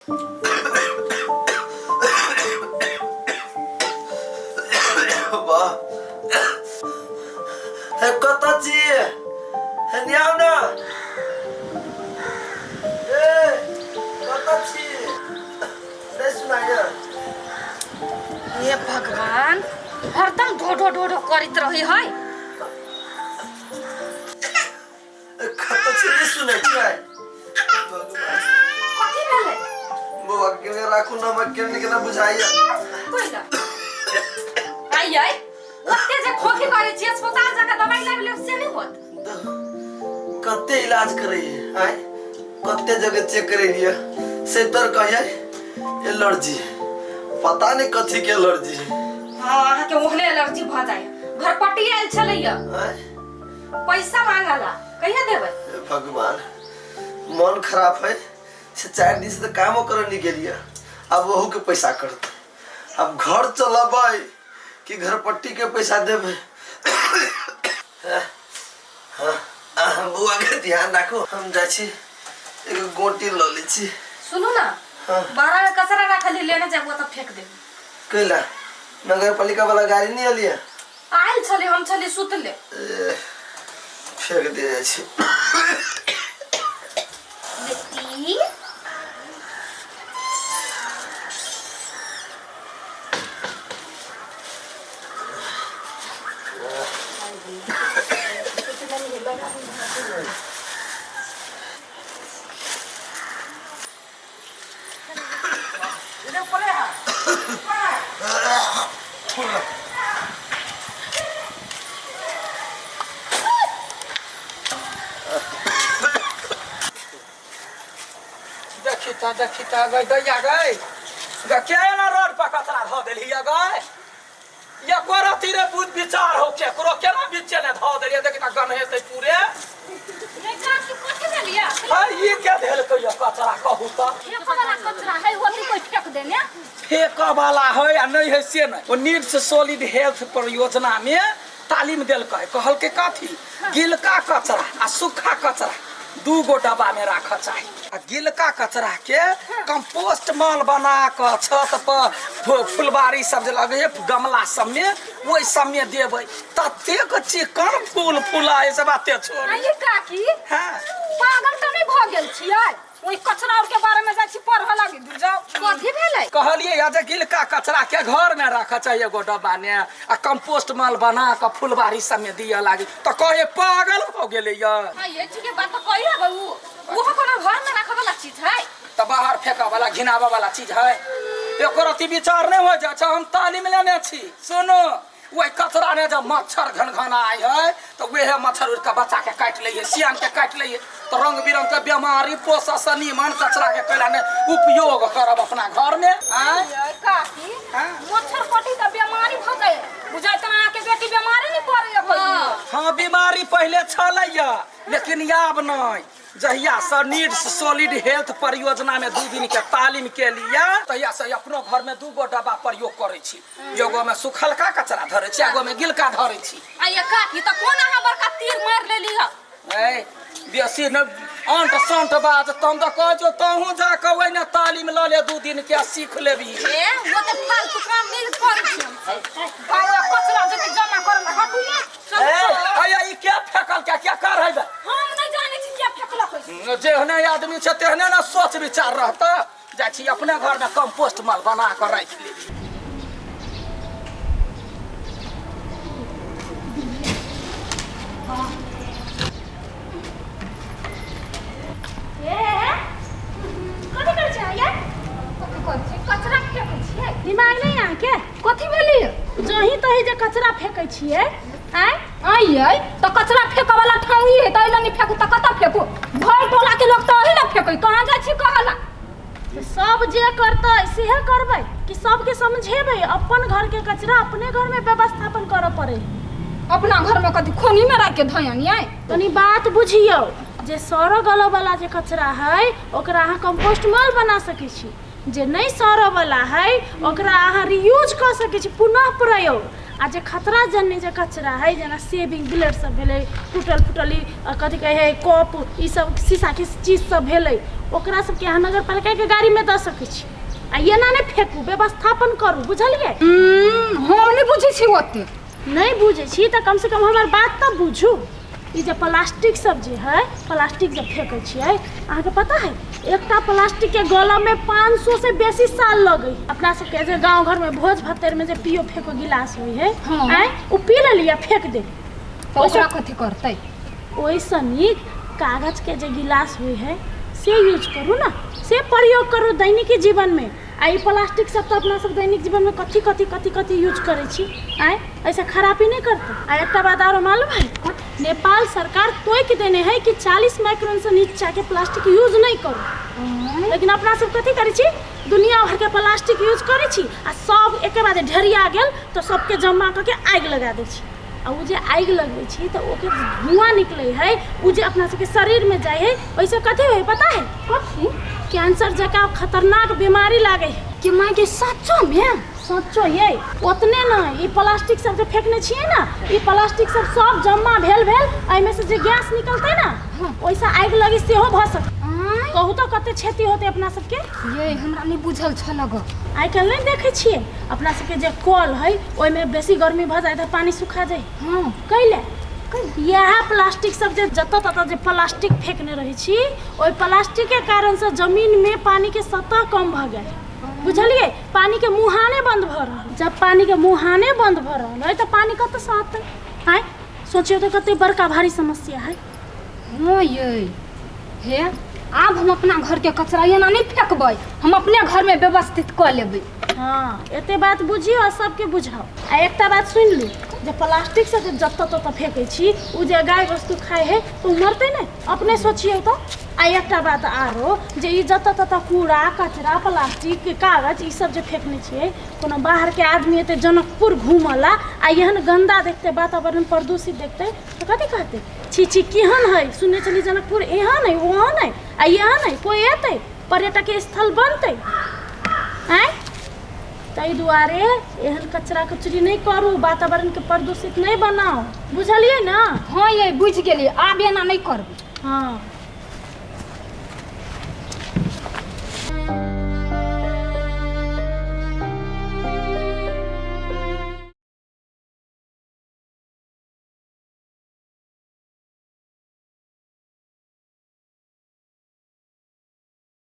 वाह कता छी न्याव ना कता छी नहीं सुनाइया ये भगवान हरदम ढो ढो करित रही है कता छी नहीं सुनै छै कथी भेलै वो अकेले राखू ना मक्के ना बुझाइया कोइला आई आई ओते जे खोखी करे छी अस्पताल जाके दवाई लाबे से नहीं होत कते इलाज करे आय कते जगह चेक करे लिया से तर कहिए एलर्जी पता नहीं कथी के एलर्जी हां आहा के ओहले एलर्जी भ जाय घर पट्टी आइल छलैया पैसा मांगला कहिया देबै भगवान मन खराब है से 4 दिन से तो कामो करे नहीं गेलिए अब वहू के पैसा करते अब घर चलबै कि घर पट्टी के पैसा देबै बुआ के ध्यान रखो हम जाइ छी एक गोटी ल लै छी सुनो ना बाहर में कचरा रखली लेने जाबो त फेंक दे कैला नगर पालिका वाला गाड़ी नहीं आलिया आइल छले हम छले सुतले फेंक दे जाइ छी देखी देखिता गई दैया गई क्या ना रोड पर कचरा धो देली गई ये कोरती रे बुझ विचार हो के करो केना बीचे ने धो देली देखिता गन हेतै पूरे नहीं का की कथि भेलिया हाय ये क्या धेल तो ये कचरा कहू त ये वाला कचरा है होती कोई फेंक देने फेंक वाला है आ नहीं है से नहीं वो नीड्स सॉलिड हेल्थ परियोजना में तालीम देलकै कहलकै कथी गिलका कचरा आ सूखा कचरा 2 गो डब्बा में राख चाहिए आ गिलका कचरा के कंपोस्ट माल बना के छत पर फुलबारी सब जे लगे गमला सब में वही सब में देबै ततेक चिकन फूल फुलाए से बाते छोड़ ये काकी हां पागल त नहीं भ गेल छियै ओइ कचरा और के बारे में जाछि पढ़ा लागी दू जाओ कथि भेलै कहलिए या जे गिलका कचरा के घर में राख चाहिए एगो डब्बा में आ कंपोस्ट माल बना के फुलबारी सब में दिया लागी त कहे पागल हो गेले या ये चीज के बात तो कहि रहबू वो कोनो घर में रखे वाला चीज है त बाहर फेंका वाला घिनावा वाला चीज है एको रति विचार नहीं हो जाए छ हम तालीम लेने छी सुनो वही कचरा ने जब मच्छर घन आए है तो वह मच्छर उड़ के बच्चा के काट लिए सियान के काट लिए तो रंग बिरंग के बीमारी पोषण निमन कचरा के कैला ने उपयोग करब अपना घर में काकी मच्छर कटी त बीमारी भ जाए बुझाय त के बेटी बीमारी नहीं पड़े हाँ बीमारी पहले छलैया लेकिन आब नहीं जहिया से नीड्स सॉलिड हेल्थ परियोजना में 2 दिन के तालीम के लिए तहिया से अपनो घर में 2 गो डब्बा प्रयोग करे छी एगो में सुखलका कचरा धरे छी एगो में गिलका धरे छी आइया काकी त कोन अहाँ बड़का तीर मार लेली ह ए बेसी न अंट संट बात तुम तो कह जो तहू जा के ओइ ने तालीम ल ले 2 दिन के सीख लेबी ए वो त फालतू काम नहीं करे छी बाबा कचरा जे जमा कर हटू ए आया ई क्या फेकल क्या कर है हम नहीं जाने छी क्या फेकलक जेहने आदमी छे तेहने ना सोच विचार रहता जाइ छी अपने घर में कंपोस्ट माल बना के राख लेबी कथि कर छै ये कथि कर छै कचरा फेकै छियै दिमाग नहीं आ के कथि भेली जही तही जे कचरा फेकै छियै आइयै त कचरा फेकै वाला ठाव ही है तैला नहीं फेकू त कत फेकू घर टोला के लोग त ओही ना फेकै कहां जाइ छी कहला सब जे करतै सेहे करबै कि सबके समझेबै अपन घर के कचरा अपने घर में व्यवस्थापन करऽ पड़े अपना घर में कथि खोनी में राख के धयन आइ तनी बात बुझियौ जे सड़ो गलो वाला जे कचरा है ओकरा अहाँ कंपोस्ट माल बना सकै छी जे नहीं सड़ो वाला है ओकरा अहाँ रीयूज कर सकै छी पुनः प्रयोग आ जे खतरा जन्य जे कचरा है जना सेविंग ब्लेड सब भेलै टूटल फूटल कथी कहे है कप ई सब शीशा के चीज सब भेलै ओकरा सबके अहाँ नगर पालिका के गाड़ी में दऽ सकै छी आ एना नहि फेंकू व्यवस्थापन करू बुझलियै हम नहीं बुझे छी ओते नहीं बुझे छी तऽ कम से कम हमर बात तऽ बुझू ई जे प्लास्टिक सब जे है प्लास्टिक जब फेंकै छियै अहाँके पता है एकटा प्लास्टिक के गला में 500 से बेसी साल लगे अपना सबके जे गांव घर में भोज भत्तेर में जे पियो फेंको गिलास होई है हाँ। उ पी लेलिया फेंक दे तो ओकरा कथी करतै ओइसे नीक कागज के जे गिलास हुई है से यूज करू ना से प्रयोग करू दैनिक जीवन में आई प्लास्टिक सब तो अपना सब दैनिक जीवन में कथी कथी कथी कथी यूज करे छी आए ऐसा खराबी नहीं करते आ एक बात और मालूम है नेपाल सरकार तोक देने है कि 40 माइक्रोन से नीचे के प्लास्टिक यूज नहीं करू लेकिन अपना सब कथी करे छी दुनिया भर के प्लास्टिक यूज करे छी आ सब एक बाद ढेरिया गेल तो सबके जमा करके आग लगा दे छी आ उ जे आग लगबै छी तऽ ओके धुआं निकले है उ जे अपना सबके शरीर में जाए है वैसे कथी है पता है कथी कैंसर जका खतरनाक बीमारी लागे है कि माय के सच्चो में सोचो ये उतने ना ई प्लास्टिक सब जे फेंकने छिए ना ई प्लास्टिक सब जमा भेल एमे से जे गैस निकलते ना वैसा आग लगी सेहो भ सके कहू तो कते क्षति होते अपना सबके ये हमरा नहीं बुझल छल ग आइ काल्हि नहीं देखे छिए अपना सबके जे कल है ओइ में बेसी गर्मी भ जाए त पानी सुखा जाए हां कैले यह प्लास्टिक सब जे जत तत जे प्लास्टिक फेंकने रही छी ओइ प्लास्टिक के कारण से जमीन में पानी के सतह कम भ गए बुझलिए पानी के मुहाने बंद भ रहल जब पानी के मुहाने बंद भ रहल है तो पानी कत से आते आइ सोचियो तो कते बड़का भारी समस्या है हां ये हे आब हम अपना घर के कचरा एना नहीं फेंकबै हम अपने घर में व्यवस्थित क लेबै हाँ एते बात बुझियो आ सबके बुझाओ आ एकटा बात सुन ली जे प्लास्टिक से जे जत तत फेंकै छी उ जे गाय वस्तु खाए है तो मरते नहीं अपने सोचियो तो आ एकटा बात आरो जे ई जत तत कूड़ा कचरा प्लास्टिक कागज ई सब जे फेंकने छिए कोनो बाहर के आदमी एते जनकपुर घूमला आ एहन गंदा देखते वातावरण प्रदूषित देखते तो कथी कहते छी छी केहन है सुनने चली जनकपुर एहन है ओहन है आ एहन है कोई एते पर्यटक स्थल बनते हैं ताहि दुआरे एहन कचरा कचरी नहीं करू वातावरण के प्रदूषित नहीं बनाओ बुझलिए ना हां ये बुझ गेलिए आब एना नहीं करबै हाँ